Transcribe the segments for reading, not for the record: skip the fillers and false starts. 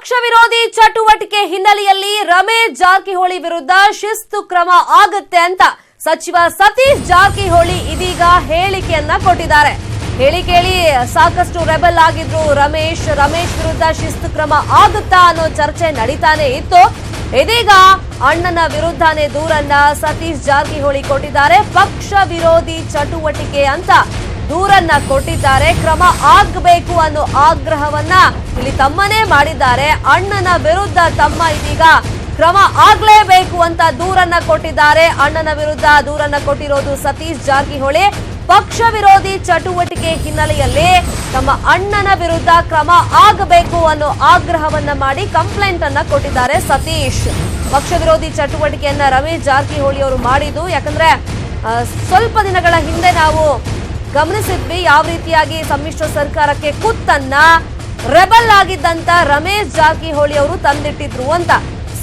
ಪಕ್ಷ ವಿರೋಧಿ ಚಟುವಟಿಕೆ ಹಿನ್ನೆಲೆಯಲ್ಲಿ ರಮೇಶ್ ಜಾರಕಿಹೊಳಿ ವಿರುದ್ಧ ಶಿಸ್ತು ಕ್ರಮ ಆಗುತ್ತೆ ಅಂತ ಸಚಿವ ಸತೀಶ್ ಜಾರಕಿಹೊಳಿ ಇದೀಗ ಹೇಳಿಕೆಯನ್ನ ಕೊಟ್ಟಿದ್ದಾರೆ. ಹೇಳಿಕೆಯಲ್ಲಿ ಸಾಕಷ್ಟು ರೆಬಲ್ ಆಗಿದ್ರು ರಮೇಶ್ ವಿರುದ್ಧ ಶಿಸ್ತು ಕ್ರಮ ಆಗುತ್ತಾ ಅನ್ನೋ ಚರ್ಚೆ ನಡೀತಾನೆ ಇತ್ತು. ಇದೀಗ ಅಣ್ಣನ ವಿರುದ್ಧನೇ ದೂರನ್ನ ಸತೀಶ್ ಜಾರಕಿಹೊಳಿ ಕೊಟ್ಟಿದ್ದಾರೆ. ಪಕ್ಷ ವಿರೋಧಿ ಚಟುವಟಿಕೆ ಅಂತ ದೂರನ್ನ ಕೊಟ್ಟಿದ್ದಾರೆ. ಕ್ರಮ ಆಗಬೇಕು ಅನ್ನೋ ಆಗ್ರಹವನ್ನ ಇಲ್ಲಿ ತಮ್ಮನೇ ಮಾಡಿದ್ದಾರೆ. ಅಣ್ಣನ ವಿರುದ್ಧ ತಮ್ಮ ಇದೀಗ ಕ್ರಮ ಆಗ್ಲೇಬೇಕು ಅಂತ ದೂರನ್ನ ಕೊಟ್ಟಿದ್ದಾರೆ. ಅಣ್ಣನ ವಿರುದ್ಧ ದೂರನ್ನ ಕೊಟ್ಟಿರೋದು ಸತೀಶ್ ಜಾರಕಿಹೊಳಿ. ಪಕ್ಷ ವಿರೋಧಿ ಚಟುವಟಿಕೆ ಹಿನ್ನೆಲೆಯಲ್ಲಿ ತಮ್ಮ ಅಣ್ಣನ ವಿರುದ್ಧ ಕ್ರಮ ಆಗಬೇಕು ಅನ್ನೋ ಆಗ್ರಹವನ್ನ ಮಾಡಿ ಕಂಪ್ಲೇಂಟ್ ಅನ್ನ ಕೊಟ್ಟಿದ್ದಾರೆ ಸತೀಶ್. ಪಕ್ಷ ವಿರೋಧಿ ಚಟುವಟಿಕೆಯನ್ನ ರಮೇಶ್ ಜಾರಕಿಹೊಳಿ ಅವರು ಮಾಡಿದ್ದು ಯಾಕಂದ್ರೆ ಸ್ವಲ್ಪ ದಿನಗಳ ಹಿಂದೆ ನಾವು ಗಮನಿಸಿದ್ವಿ ಯಾವ ರೀತಿಯಾಗಿ ಸಮ್ಮಿಶ್ರ ಸರ್ಕಾರಕ್ಕೆ ಕುತ್ತನ್ನ ರೆಬಲ್ ಆಗಿದ್ದಂತ ರಮೇಶ್ ಜಾರಕಿಹೊಳಿ ಅವರು ತಂದಿಟ್ಟಿದ್ರು ಅಂತ.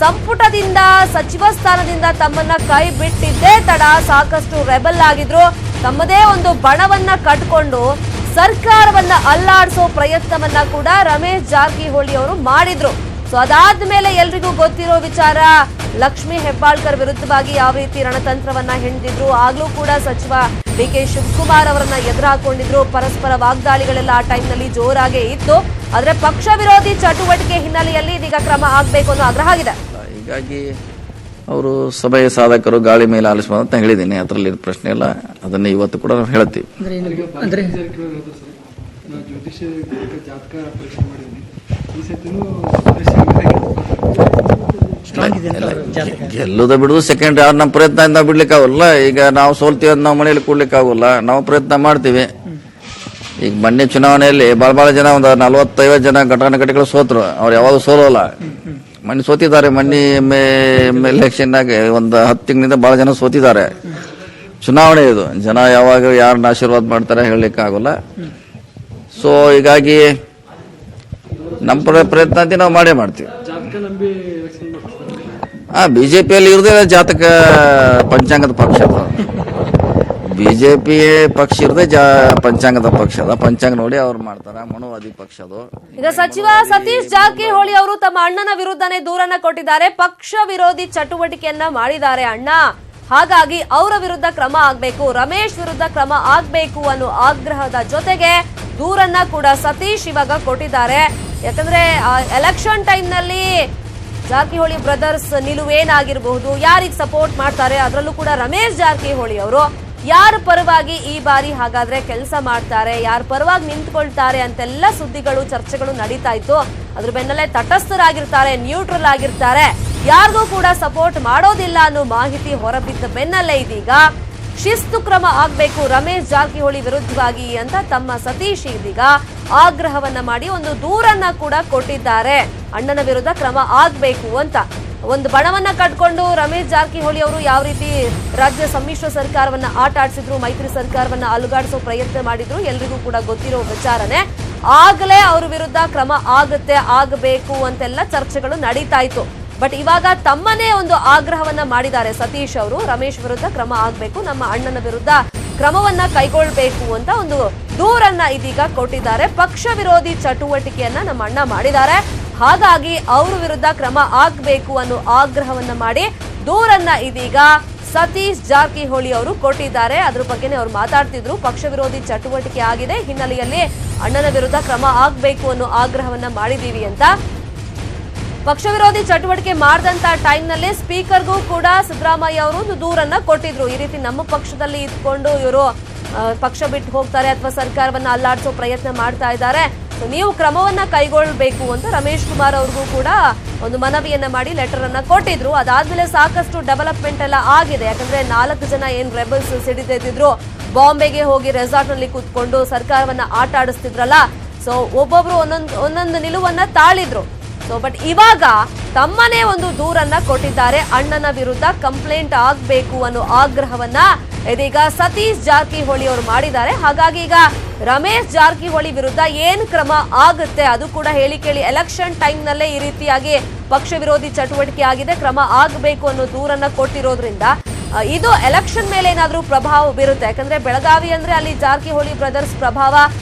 ಸಂಪುಟದಿಂದ ಸಚಿವ ಸ್ಥಾನದಿಂದ ತಮ್ಮನ್ನ ಕೈ ಬಿಟ್ಟಿದ್ದೇ ತಡ ಸಾಕಷ್ಟು ರೆಬಲ್ ಆಗಿದ್ರು. ತಮ್ಮದೇ ಒಂದು ಬಣವನ್ನ ಕಟ್ಕೊಂಡು ಸರ್ಕಾರವನ್ನ ಅಲ್ಲಾಡಿಸೋ ಪ್ರಯತ್ನವನ್ನ ಕೂಡ ರಮೇಶ್ ಜಾರಕಿಹೊಳಿ ಅವರು ಮಾಡಿದ್ರು. ಸೊ ಅದಾದ್ಮೇಲೆ ಎಲ್ರಿಗೂ ಗೊತ್ತಿರೋ ವಿಚಾರ, ಲಕ್ಷ್ಮೀ ಹೆಬ್ಬಾಳ್ಕರ್ ವಿರುದ್ಧವಾಗಿ ಯಾವ ರೀತಿ ರಣತಂತ್ರವನ್ನ ಹೆಣೆದಿದ್ರು. ಆಗ್ಲೂ ಕೂಡ ಸಚಿವ ಡಿ.ಕೆ. ಶಿವಕುಮಾರ್ ಅವರನ್ನ ಎದುರು ಹಾಕೊಂಡಿದ್ರು. ಪರಸ್ಪರ ವಾಗ್ದಾಳಿಗಳೆಲ್ಲ ಆ ಟೈಮ್ನಲ್ಲಿ ಜೋರಾಗೇ ಇತ್ತು. ಆದ್ರೆ ಪಕ್ಷ ವಿರೋಧಿ ಚಟುವಟಿಕೆ ಹಿನ್ನೆಲೆಯಲ್ಲಿ ಇದೀಗ ಕ್ರಮ ಆಗ್ಬೇಕು ಅನ್ನೋ ಆಗ್ರಹ ಆಗಿದೆ. ಹೀಗಾಗಿ ಅವರು ಸಭೆಯ ಸಾಧಕರು ಗಾಳಿ ಮೇಲೆ ಆಲಿಸಬಹುದು ಅಂತ ಹೇಳಿದ್ದೀನಿ. ಅದರಲ್ಲಿ ಪ್ರಶ್ನೆ ಇಲ್ಲ. ಅದನ್ನ ಇವತ್ತು ಕೂಡ ನಾವು ಹೇಳ್ತೀವಿ. ಗೆಲ್ಲುದ ಬಿಡುದು ಸೆಕೆಂಡ್, ಯಾರು ನಮ್ಮ ಪ್ರಯತ್ನದಿಂದ ಬಿಡ್ಲಿಕ್ಕೆ ಆಗೋಲ್ಲ. ಈಗ ನಾವು ಸೋಲ್ತೀವಿ ಅಂತ ನಾವು ಮನೆಯಲ್ಲಿ ಕೂಡ್ಲಿಕ್ಕೆ ಆಗೋಲ್ಲ. ನಾವು ಪ್ರಯತ್ನ ಮಾಡ್ತೀವಿ. ಈಗ ಮೊನ್ನೆ ಚುನಾವಣೆಯಲ್ಲಿ ಬಹಳ ಜನ ಒಂದು 40-50 ಜನ ಘಟಾನುಘಟಿಗಳು ಸೋತರು. ಅವ್ರು ಯಾವಾಗ ಸೋಲೋಲ್ಲ. ಮೊನ್ನೆ ಸೋತಿದ್ದಾರೆ. ಮೊನ್ನೆ ಎಲೆಕ್ಷನ್ನಾಗ ಒಂದು 10 ತಿಂಗಳಿಂದ ಬಹಳ ಜನ ಸೋತಿದ್ದಾರೆ. ಚುನಾವಣೆ ಇದು, ಜನ ಯಾವಾಗ ಯಾರನ್ನ ಆಶೀರ್ವಾದ ಮಾಡ್ತಾರೆ ಹೇಳಲಿಕ್ಕೆ ಆಗೋಲ್ಲ. ಸೊ ಹೀಗಾಗಿ ನಮ್ಮ ಪ್ರಯತ್ನ ಅಂತ ನಾವು ಮಾಡೇ ಮಾಡ್ತೀವಿ. ಬಿಜೆಪಿಯಲ್ಲಿ ಇರುದೇ ಜಾತಕ ಪಂಚಾಂಗದ ಪಕ್ಷ. ಬಿಜೆಪಿ ಪಕ್ಷ ಇರದೆ ಪಂಚಾಂಗದ ಪಕ್ಷ ಅದ. ಪಂಚಾಂಗ ನೋಡಿ ಅವ್ರು ಮಾಡ್ತಾರ. ಮನೋವಾದಿ ಪಕ್ಷ ಅದು. ಈಗ ಸಚಿವ ಸತೀಶ್ ಜಾರಕಿಹೊಳಿ ಅವರು ತಮ್ಮ ಅಣ್ಣನ ವಿರುದ್ಧನೇ ದೂರನ್ನ ಕೊಟ್ಟಿದ್ದಾರೆ. ಪಕ್ಷ ವಿರೋಧಿ ಚಟುವಟಿಕೆಯನ್ನ ಮಾಡಿದ್ದಾರೆ ಅಣ್ಣ, ಹಾಗಾಗಿ ಅವರ ವಿರುದ್ಧ ಕ್ರಮ ಆಗ್ಬೇಕು, ರಮೇಶ್ ವಿರುದ್ಧ ಕ್ರಮ ಆಗ್ಬೇಕು ಅನ್ನೋ ಆಗ್ರಹದ ಜೊತೆಗೆ ದೂರನ್ನ ಕೂಡ ಸತೀಶ್ ಇವಾಗ ಕೊಟ್ಟಿದ್ದಾರೆ. ಯಾಕಂದ್ರೆ ಎಲೆಕ್ಷನ್ ಟೈಮ್ ನಲ್ಲಿ ಜಾರಕಿಹೊಳಿ ಬ್ರದರ್ಸ್ ನಿಲುವೇನಾಗಿರಬಹುದು, ಯಾರಿಗೆ ಸಪೋರ್ಟ್ ಮಾಡ್ತಾರೆ, ಅದರಲ್ಲೂ ಕೂಡ ರಮೇಶ್ ಜಾರಕಿಹೊಳಿ ಅವರು ಯಾರ ಪರವಾಗಿ ಈ ಬಾರಿ ಹಾಗಾದ್ರೆ ಕೆಲಸ ಮಾಡ್ತಾರೆ, ಯಾರ ಪರವಾಗಿ ನಿಂತ್ಕೊಳ್ತಾರೆ ಅಂತೆಲ್ಲ ಸುದ್ದಿಗಳು ಚರ್ಚೆಗಳು ನಡೀತಾ ಇತ್ತು. ಅದ್ರ ಬೆನ್ನಲ್ಲೇ ತಟಸ್ಥರಾಗಿರ್ತಾರೆ, ನ್ಯೂಟ್ರಲ್ ಆಗಿರ್ತಾರೆ, ಯಾರಿಗೂ ಕೂಡ ಸಪೋರ್ಟ್ ಮಾಡೋದಿಲ್ಲ ಅನ್ನೋ ಮಾಹಿತಿ ಹೊರಬಿದ್ದ ಬೆನ್ನಲ್ಲೇ ಇದೀಗ ಶಿಸ್ತು ಕ್ರಮ ಆಗ್ಬೇಕು ರಮೇಶ್ ಜಾರಕಿಹೊಳಿ ವಿರುದ್ಧವಾಗಿ ಅಂತ ತಮ್ಮ ಸತೀಶ್ ಇದೀಗ ಆಗ್ರಹವನ್ನ ಮಾಡಿ ಒಂದು ದೂರನ್ನ ಕೂಡ ಕೊಟ್ಟಿದ್ದಾರೆ. ಅಣ್ಣನ ವಿರುದ್ಧ ಕ್ರಮ ಆಗ್ಬೇಕು ಅಂತ ಒಂದು ಬಣವನ್ನ ಕಟ್ಕೊಂಡು ರಮೇಶ್ ಜಾರಕಿಹೊಳಿ ಅವರು ಯಾವ ರೀತಿ ರಾಜ್ಯ ಸಮ್ಮಿಶ್ರ ಸರ್ಕಾರವನ್ನ ಆಟ ಆಡಿಸಿದ್ರು, ಮೈತ್ರಿ ಸರ್ಕಾರವನ್ನ ಅಲುಗಾಡಿಸೋ ಪ್ರಯತ್ನ ಮಾಡಿದ್ರು, ಎಲ್ರಿಗೂ ಕೂಡ ಗೊತ್ತಿರೋ ವಿಚಾರನೆ. ಆಗಲೇ ಅವ್ರ ವಿರುದ್ಧ ಕ್ರಮ ಆಗಬೇಕು ಅಂತೆಲ್ಲ ಚರ್ಚೆಗಳು ನಡೀತಾ ಇತ್ತು. ಬಟ್ ಇವಾಗ ತಮ್ಮನೇ ಒಂದು ಆಗ್ರಹವನ್ನ ಮಾಡಿದ್ದಾರೆ ಸತೀಶ್ ಅವರು. ರಮೇಶ್ ವಿರುದ್ಧ ಕ್ರಮ ಆಗ್ಬೇಕು, ನಮ್ಮ ಅಣ್ಣನ ವಿರುದ್ಧ ಕ್ರಮವನ್ನ ಕೈಗೊಳ್ಳಬೇಕು ಅಂತ ಒಂದು ದೂರನ್ನ ಇದೀಗ ಕೊಟ್ಟಿದ್ದಾರೆ. ಪಕ್ಷ ವಿರೋಧಿ ಚಟುವಟಿಕೆಯನ್ನ ನಮ್ಮ ಅಣ್ಣ ಮಾಡಿದ್ದಾರೆ, ಹಾಗಾಗಿ ಅವ್ರ ವಿರುದ್ಧ ಕ್ರಮ ಆಗ್ಬೇಕು ಅನ್ನೋ ಆಗ್ರಹವನ್ನ ಮಾಡಿ ದೂರನ್ನ ಇದೀಗ ಸತೀಶ್ ಜಾರಕಿಹೊಳಿ ಅವರು ಕೊಟ್ಟಿದ್ದಾರೆ. ಅದ್ರ ಬಗ್ಗೆನೇ ಅವ್ರು ಮಾತಾಡ್ತಿದ್ರು. ಪಕ್ಷ ವಿರೋಧಿ ಚಟುವಟಿಕೆ ಆಗಿದೆ ಹಿನ್ನೆಲೆಯಲ್ಲಿ ಅಣ್ಣನ ವಿರುದ್ಧ ಕ್ರಮ ಆಗ್ಬೇಕು ಅನ್ನೋ ಆಗ್ರಹವನ್ನ ಮಾಡಿದೀವಿ ಅಂತ. ಪಕ್ಷ ವಿರೋಧಿ ಚಟುವಟಿಕೆ ಮಾಡಿದಂತ ಟೈಮ್ನಲ್ಲೇ ಸ್ಪೀಕರ್ಗೂ ಕೂಡ ಸಿದ್ದರಾಮಯ್ಯ ಅವರು ಒಂದು ದೂರನ್ನ ಕೊಟ್ಟಿದ್ರು. ಈ ರೀತಿ ನಮ್ಮ ಪಕ್ಷದಲ್ಲಿ ಇದ್ಕೊಂಡು ಇವರು ಪಕ್ಷ ಬಿಟ್ಟು ಹೋಗ್ತಾರೆ ಅಥವಾ ಸರ್ಕಾರವನ್ನ ಅಲ್ಲಾಡಿಸೋ ಪ್ರಯತ್ನ ಮಾಡ್ತಾ ಇದ್ದಾರೆ, ನೀವು ಕ್ರಮವನ್ನ ಕೈಗೊಳ್ಳಬೇಕು ಅಂತ ರಮೇಶ್ ಕುಮಾರ್ ಅವ್ರಿಗೂ ಕೂಡ ಒಂದು ಮನವಿಯನ್ನ ಮಾಡಿ ಲೆಟರ್ ಅನ್ನ ಕೊಟ್ಟಿದ್ರು. ಅದಾದ್ಮೇಲೆ ಸಾಕಷ್ಟು ಡೆವಲಪ್ಮೆಂಟ್ ಎಲ್ಲ ಆಗಿದೆ. ಯಾಕಂದ್ರೆ 4 ಜನ ಏನ್ ರೆಬಲ್ಸ್ ಸಿಡಿದಿದ್ರು, ಬಾಂಬೆಗೆ ಹೋಗಿ ರೆಸಾರ್ಟ್ ನಲ್ಲಿ ಕೂತ್ಕೊಂಡು ಸರ್ಕಾರವನ್ನ ಆಟ ಆಡಿಸ್ತಿದ್ರಲ್ಲ, ಸೊ ಒಬ್ಬೊಬ್ರು ಒಂದೊಂದು ನಿಲುವನ್ನ ತಾಳಿದ್ರು. ಸೊ ಬಟ್ ಇವಾಗ ತಮ್ಮನೇ ಒಂದು ದೂರನ್ನ ಕೊಟ್ಟಿದ್ದಾರೆ. ಅಣ್ಣನ ವಿರುದ್ಧ ಕಂಪ್ಲೇಂಟ್ ಆಗ್ಬೇಕು ಅನ್ನೋ ಆಗ್ರಹವನ್ನ ಇದೀಗ ಸತೀಶ್ ಜಾರಕಿಹೊಳಿ ಅವರು ಮಾಡಿದ್ದಾರೆ. ಹಾಗಾಗಿ ಈಗ ರಮೇಶ್ ಜಾರಕಿಹೊಳಿ ವಿರುದ್ಧ ಏನ್ ಕ್ರಮ ಆಗುತ್ತೆ ಅದು ಕೂಡ ಹೇಳಿ ಕೇಳಿ ಎಲೆಕ್ಷನ್ ಟೈಮ್ ನಲ್ಲೇ ಈ ರೀತಿಯಾಗಿ ಪಕ್ಷ ವಿರೋಧಿ ಚಟುವಟಿಕೆ ಆಗಿದೆ, ಕ್ರಮ ಆಗಬೇಕು ಅನ್ನೋ ದೂರನ್ನ ಕೊಟ್ಟಿರೋದ್ರಿಂದ ಇದು ಎಲೆಕ್ಷನ್ ಮೇಲೆ ಏನಾದ್ರೂ ಪ್ರಭಾವ ಬೀರುತ್ತೆ. ಯಾಕಂದ್ರೆ ಬೆಳಗಾವಿ ಅಂದ್ರೆ ಅಲ್ಲಿ ಜಾರಕಿಹೊಳಿ ಬ್ರದರ್ಸ್ ಪ್ರಭಾವ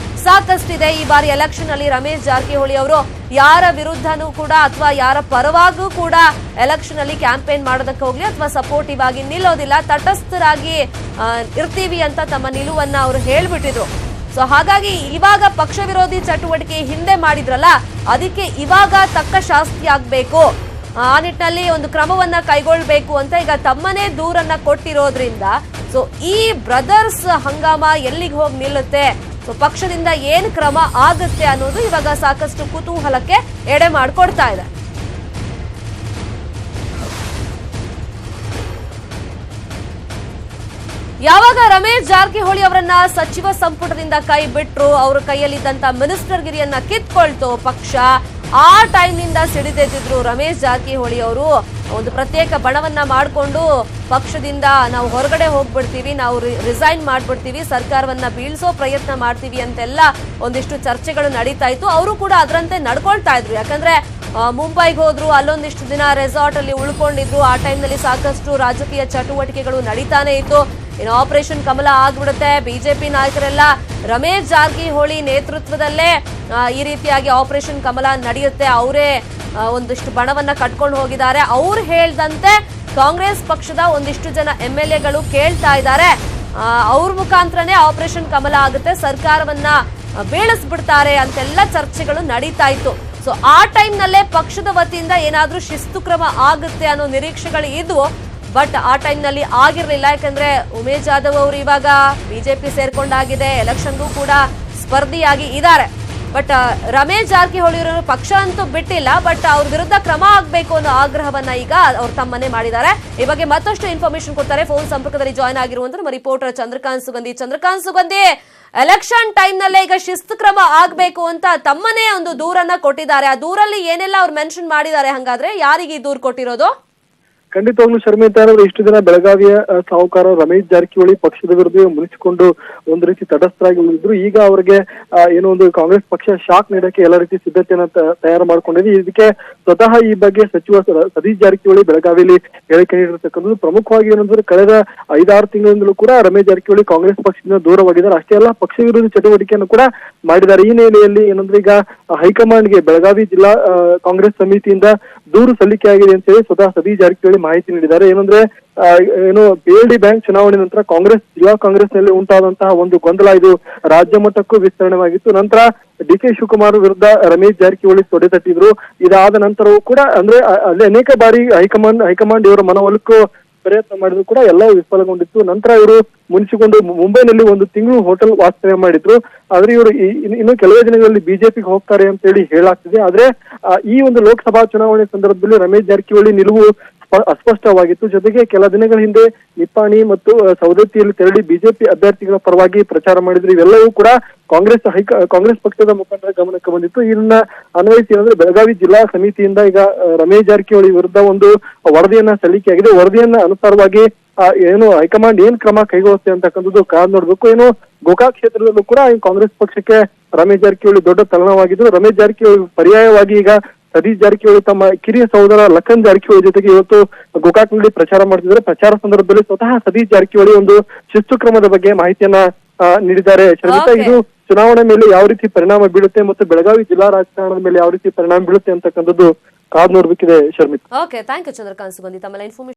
ಸಾಕಷ್ಟಿದೆ. ಈ ಬಾರಿ ಎಲೆಕ್ಷನ್ ಅಲ್ಲಿ ರಮೇಶ್ ಜಾರಕಿಹೊಳಿ ಅವರು ಯಾರ ವಿರುದ್ಧನೂ ಕೂಡ ಅಥವಾ ಯಾರ ಪರವಾಗೂ ಕೂಡ ಎಲೆಕ್ಷನ್ ಅಲ್ಲಿ ಕ್ಯಾಂಪೇನ್ ಮಾಡೋದಕ್ಕೆ ಹೋಗ್ಲಿ ಅಥವಾ ಸಪೋರ್ಟಿವ್ ಆಗಿ ನಿಲ್ಲೋದಿಲ್ಲ, ತಟಸ್ಥರಾಗಿ ಇರ್ತೀವಿ ಅಂತ ತಮ್ಮ ನಿಲುವನ್ನ ಅವರು ಹೇಳ್ಬಿಟ್ಟಿದ್ರು. ಸೊ ಹಾಗಾಗಿ ಇವಾಗ ಪಕ್ಷ ವಿರೋಧಿ ಚಟುವಟಿಕೆ ಹಿಂದೆ ಮಾಡಿದ್ರಲ್ಲ, ಅದಕ್ಕೆ ಇವಾಗ ತಕ್ಕ ಶಾಸ್ತಿ ಆಗ್ಬೇಕು, ಆ ನಿಟ್ಟಿನಲ್ಲಿ ಒಂದು ಕ್ರಮವನ್ನ ಕೈಗೊಳ್ಬೇಕು ಅಂತ ಈಗ ತಮ್ಮನೇ ದೂರನ್ನ ಕೊಟ್ಟಿರೋದ್ರಿಂದ ಸೊ ಈ ಬ್ರದರ್ಸ್ ಹಂಗಾಮ ಎಲ್ಲಿಗೆ ಹೋಗಿ ನಿಲ್ಲುತ್ತೆ, ಸೊ ಪಕ್ಷದಿಂದ ಏನ್ ಕ್ರಮ ಆಗುತ್ತೆ ಅನ್ನೋದು ಇವಾಗ ಸಾಕಷ್ಟು ಕುತೂಹಲಕ್ಕೆ ಎಡೆ ಮಾಡಿಕೊಡ್ತಾ ಇದೆ. ಯಾವಾಗ ರಮೇಶ್ ಜಾರಕಿಹೊಳಿ ಅವರನ್ನ ಸಚಿವ ಸಂಪುಟದಿಂದ ಕೈ ಬಿಟ್ರು, ಅವರ ಕೈಯಲ್ಲಿದ್ದಂತ ಮಿನಿಸ್ಟರ್ ಗಿರಿಯನ್ನ ಕಿತ್ಕೊಳ್ತು ಪಕ್ಷ, ಆ ಟೈಮ್ನಿಂದ ಸಿಡಿದೆದ್ದಿದ್ರು ರಮೇಶ್ ಜಾರಕಿಹೊಳಿ ಅವರು. ಒಂದು ಪ್ರತ್ಯೇಕ ಬಣವನ್ನ ಮಾಡಿಕೊಂಡು ಪಕ್ಷದಿಂದ ನಾವು ಹೊರಗಡೆ ಹೋಗ್ಬಿಡ್ತೀವಿ, ನಾವು ರಿಸೈನ್ ಮಾಡ್ಬಿಡ್ತೀವಿ, ಸರ್ಕಾರವನ್ನ ಬೀಳ್ಸೋ ಪ್ರಯತ್ನ ಮಾಡ್ತೀವಿ ಅಂತೆಲ್ಲ ಒಂದಿಷ್ಟು ಚರ್ಚೆಗಳು ನಡೀತಾ ಇತ್ತು. ಅವರು ಕೂಡ ಅದರಂತೆ ನಡ್ಕೊಳ್ತಾ ಇದ್ರು. ಯಾಕಂದ್ರೆ ಮುಂಬೈಗೆ ಹೋದ್ರು, ಅಲ್ಲೊಂದಿಷ್ಟು ದಿನ ರೆಸಾರ್ಟ್ ಅಲ್ಲಿ ಉಳ್ಕೊಂಡಿದ್ರು. ಆ ಟೈಮ್ನಲ್ಲಿ ಸಾಕಷ್ಟು ರಾಜಕೀಯ ಚಟುವಟಿಕೆಗಳು ನಡೀತಾನೆ ಇತ್ತು. ಇನ್ನು ಆಪರೇಷನ್ ಕಮಲ ಆಗ್ಬಿಡುತ್ತೆ, ಬಿಜೆಪಿ ನಾಯಕರೆಲ್ಲ ರಮೇಶ್ ಜಾರಕಿಹೊಳಿ ನೇತೃತ್ವದಲ್ಲೇ ಈ ರೀತಿಯಾಗಿ ಆಪರೇಷನ್ ಕಮಲ ನಡೆಯುತ್ತೆ, ಅವರೇ ಒಂದಿಷ್ಟು ಬಣವನ್ನ ಕಟ್ಕೊಂಡು ಹೋಗಿದ್ದಾರೆ, ಅವ್ರು ಹೇಳ್ದಂತೆ ಕಾಂಗ್ರೆಸ್ ಪಕ್ಷದ ಒಂದಿಷ್ಟು ಜನ MLAಗಳು ಕೇಳ್ತಾ ಇದ್ದಾರೆ, ಅವ್ರ ಮುಖಾಂತರನೇ ಆಪರೇಷನ್ ಕಮಲ ಆಗುತ್ತೆ, ಸರ್ಕಾರವನ್ನ ಬೀಳಿಸ್ಬಿಡ್ತಾರೆ ಅಂತೆಲ್ಲ ಚರ್ಚೆಗಳು ನಡೀತಾ ಇತ್ತು. ಸೊ ಆ ಟೈಮ್ನಲ್ಲೇ ಪಕ್ಷದ ವತಿಯಿಂದ ಏನಾದ್ರೂ ಶಿಸ್ತು ಕ್ರಮ ಆಗುತ್ತೆ ಅನ್ನೋ ನಿರೀಕ್ಷೆಗಳು ಇದ್ವು. ಬಟ್ ಆ ಟೈಮ್ನಲ್ಲಿ ಆಗಿರ್ಲಿಲ್ಲ. ಯಾಕಂದ್ರೆ ಉಮೇಶ್ ಜಾಧವ್ ಅವರು ಇವಾಗ ಬಿಜೆಪಿ ಸೇರ್ಕೊಂಡಾಗಿದೆ, ಎಲೆಕ್ಷನ್ಗೂ ಕೂಡ ಸ್ಪರ್ಧಿಯಾಗಿ ಇದ್ದಾರೆ. ಬಟ್ ರಮೇಶ್ ಜಾರಕಿಹೊಳಿ ಅವರು ಪಕ್ಷ ಅಂತೂ ಬಿಟ್ಟಿಲ್ಲ, ಬಟ್ ಅವ್ರ ವಿರುದ್ಧ ಕ್ರಮ ಆಗ್ಬೇಕು ಅನ್ನೋ ಆಗ್ರಹವನ್ನ ಈಗ ಅವ್ರು ತಮ್ಮನೆ ಮಾಡಿದ್ದಾರೆ. ಈ ಬಗ್ಗೆ ಮತ್ತಷ್ಟು ಇನ್ಫಾರ್ಮೇಶನ್ ಕೊಡ್ತಾರೆ. ಫೋನ್ ಸಂಪರ್ಕದಲ್ಲಿ ಜಾಯ್ನ್ ಆಗಿರುವಂತ ನಮ್ಮ ರಿಪೋರ್ಟರ್ ಚಂದ್ರಕಾಂತ್ ಸುಗಂಧಿ, ಎಲೆಕ್ಷನ್ ಟೈಮ್ ನಲ್ಲೇ ಈಗ ಶಿಸ್ತು ಕ್ರಮ ಆಗ್ಬೇಕು ಅಂತ ತಮ್ಮನೇ ಒಂದು ದೂರನ್ನ ಕೊಟ್ಟಿದ್ದಾರೆ. ಆ ದೂರಲ್ಲಿ ಏನೆಲ್ಲ ಅವ್ರು ಮೆನ್ಷನ್ ಮಾಡಿದ್ದಾರೆ? ಹಂಗಾದ್ರೆ ಯಾರಿಗೆ ಈ ದೂರು ಕೊಟ್ಟಿರೋದು? ಖಂಡಿತವಾಗ್ಲೂ ಶರ್ಮಿತಾ ಅಂದ್ರೆ ಇಷ್ಟು ದಿನ ಬೆಳಗಾವಿಯ ಸಾಹುಕಾರ ರಮೇಶ್ ಜಾರಕಿಹೊಳಿ ಪಕ್ಷದ ವಿರುದ್ಧ ಮುನಿಸಿಕೊಂಡು ಒಂದು ರೀತಿ ತಟಸ್ಥರಾಗಿ ಉಳಿದ್ರು. ಈಗ ಅವರಿಗೆ ಏನೋ ಒಂದು ಕಾಂಗ್ರೆಸ್ ಪಕ್ಷ ಶಾಕ್ ನೀಡಕ್ಕೆ ಎಲ್ಲ ರೀತಿ ಸಿದ್ಧತೆಯನ್ನ ತಯಾರು ಮಾಡ್ಕೊಂಡಿದೆ. ಇದಕ್ಕೆ ಸ್ವತಃ ಈ ಬಗ್ಗೆ ಸಚಿವ ಸತೀಶ್ ಜಾರಕಿಹೊಳಿ ಬೆಳಗಾವಿಯಲ್ಲಿ ಹೇಳಿಕೆ ನೀಡಿರ್ತಕ್ಕಂಥದ್ದು. ಪ್ರಮುಖವಾಗಿ ಏನಂದ್ರೆ ಕಳೆದ 5-6 ತಿಂಗಳಿಂದಲೂ ಕೂಡ ರಮೇಶ್ ಜಾರಕಿಹೊಳಿ ಕಾಂಗ್ರೆಸ್ ಪಕ್ಷದಿಂದ ದೂರವಾಗಿದ್ದಾರೆ. ಅಷ್ಟೇ ಅಲ್ಲ, ಪಕ್ಷ ವಿರೋಧಿ ಚಟುವಟಿಕೆಯನ್ನು ಕೂಡ ಮಾಡಿದ್ದಾರೆ. ಈ ಹಿನ್ನೆಲೆಯಲ್ಲಿ ಏನಂದ್ರೆ ಈಗ ಹೈಕಮಾಂಡ್ಗೆ ಬೆಳಗಾವಿ ಜಿಲ್ಲಾ ಕಾಂಗ್ರೆಸ್ ಸಮಿತಿಯಿಂದ ದೂರು ಸಲ್ಲಿಕೆ ಆಗಿದೆ ಅಂತ ಹೇಳಿ ಸ್ವತಃ ಸತೀಶ್ ಜಾರಕಿಹೊಳಿ ಮಾಹಿತಿ ನೀಡಿದ್ದಾರೆ. ಏನಂದ್ರೆ ಏನು PLD ಬ್ಯಾಂಕ್ ಚುನಾವಣೆ ನಂತರ ಜಿಲ್ಲಾ ಕಾಂಗ್ರೆಸ್ ನಲ್ಲಿ ಉಂಟಾದಂತಹ ಒಂದು ಗೊಂದಲ ಇದು ರಾಜ್ಯ ಮಟ್ಟಕ್ಕೂ ವಿಸ್ತರಣೆವಾಗಿತ್ತು. ನಂತರ DK ಶಿವಕುಮಾರ್ ವಿರುದ್ಧ ರಮೇಶ್ ಜಾರಕಿಹೊಳಿ ತೊಡೆ ತಟ್ಟಿದ್ರು. ಇದಾದ ನಂತರವೂ ಕೂಡ ಅಂದ್ರೆ ಅಲ್ಲಿ ಅನೇಕ ಬಾರಿ ಹೈಕಮಾಂಡ್ ಇವರ ಮನವೊಲಿಕ್ಕೂ ಪ್ರಯತ್ನ ಮಾಡಿದ್ರು ಕೂಡ ಎಲ್ಲವೂ ವಿಫಲಗೊಂಡಿತ್ತು. ನಂತರ ಇವರು ಮುನಿಸಿಕೊಂಡು ಮುಂಬೈನಲ್ಲಿ 1 ತಿಂಗಳು ಹೋಟೆಲ್ ವಾಸ್ತವ್ಯ ಮಾಡಿದ್ರು. ಆದ್ರೆ ಇವರು ಇನ್ನು ಕೆಲವೇ ದಿನಗಳಲ್ಲಿ ಬಿಜೆಪಿಗೆ ಹೋಗ್ತಾರೆ ಅಂತ ಹೇಳಿ ಹೇಳಾಗ್ತಿದೆ. ಆದ್ರೆ ಈ ಒಂದು ಲೋಕಸಭಾ ಚುನಾವಣೆ ಸಂದರ್ಭದಲ್ಲಿ ರಮೇಶ್ ಜಾರಕಿಹೊಳಿ ನಿಲುವು ಅಸ್ಪಷ್ಟವಾಗಿತ್ತು. ಜೊತೆಗೆ ಕೆಲ ದಿನಗಳ ಹಿಂದೆ ನಿಪ್ಪಾಣಿ ಮತ್ತು ಸವದತ್ತಿಯಲ್ಲಿ ತೆರಳಿ ಬಿಜೆಪಿ ಅಭ್ಯರ್ಥಿಗಳ ಪರವಾಗಿ ಪ್ರಚಾರ ಮಾಡಿದ್ರು. ಇವೆಲ್ಲವೂ ಕೂಡ ಕಾಂಗ್ರೆಸ್ ಪಕ್ಷದ ಮುಖಂಡರ ಗಮನಕ್ಕೆ ಬಂದಿತ್ತು. ಇದನ್ನ ಅನ್ವಯಿಸಿ ಏನಂದ್ರೆ ಬೆಳಗಾವಿ ಜಿಲ್ಲಾ ಸಮಿತಿಯಿಂದ ಈಗ ರಮೇಶ್ ಜಾರಕಿಹೊಳಿ ವಿರುದ್ಧ ಒಂದು ವರದಿಯನ್ನ ಸಲ್ಲಿಕೆಯಾಗಿದೆ. ವರದಿಯನ್ನ ಅನುಸಾರವಾಗಿ ಏನು ಹೈಕಮಾಂಡ್ ಏನ್ ಕ್ರಮ ಕೈಗೊಳ್ಳುತ್ತೆ ಅಂತಕ್ಕಂಥದ್ದು ಕಾದ್ ನೋಡ್ಬೇಕು. ಏನು ಗೋಕಾಕ್ ಕ್ಷೇತ್ರದಲ್ಲೂ ಕೂಡ ಕಾಂಗ್ರೆಸ್ ಪಕ್ಷಕ್ಕೆ ರಮೇಶ್ ಜಾರಕಿಹೊಳಿ ದೊಡ್ಡ ತಲ್ಲಣವಾಗಿದ್ರು. ರಮೇಶ್ ಜಾರಕಿಹೊಳಿ ಪರ್ಯಾಯವಾಗಿ ಈಗ ಸತೀಶ್ ಜಾರಕಿಹೊಳಿ ತಮ್ಮ ಕಿರಿಯ ಸಹೋದರ ಲಖನ್ ಜಾರಕಿಹೊಳಿ ಜೊತೆಗೆ ಇವತ್ತು ಗೋಕಾಕ್ನಲ್ಲಿ ಪ್ರಚಾರ ಮಾಡ್ತಿದ್ದಾರೆ. ಪ್ರಚಾರ ಸಂದರ್ಭದಲ್ಲಿ ಸ್ವತಃ ಸತೀಶ್ ಜಾರಕಿಹೊಳಿ ಒಂದು ಶಿಸ್ತು ಕ್ರಮದ ಬಗ್ಗೆ ಮಾಹಿತಿಯನ್ನ ನೀಡಿದ್ದಾರೆ. ಶರ್ಮಿತಾ, ಇದು ಚುನಾವಣೆ ಮೇಲೆ ಯಾವ ರೀತಿ ಪರಿಣಾಮ ಬೀಳುತ್ತೆ ಮತ್ತು ಬೆಳಗಾವಿ ಜಿಲ್ಲಾ ರಾಜಕಾರಣದ ಮೇಲೆ ಯಾವ ರೀತಿ ಪರಿಣಾಮ ಬೀಳುತ್ತೆ ಅಂತಕ್ಕಂಥದ್ದು ಕಾದ್ ನೋಡ್ಬೇಕಿದೆ Sharmitha. Okay, thank you Chandrakant Sugandhi, ತಮ್ಮ ಇನ್ಫಾರ್ಮೇಶನ್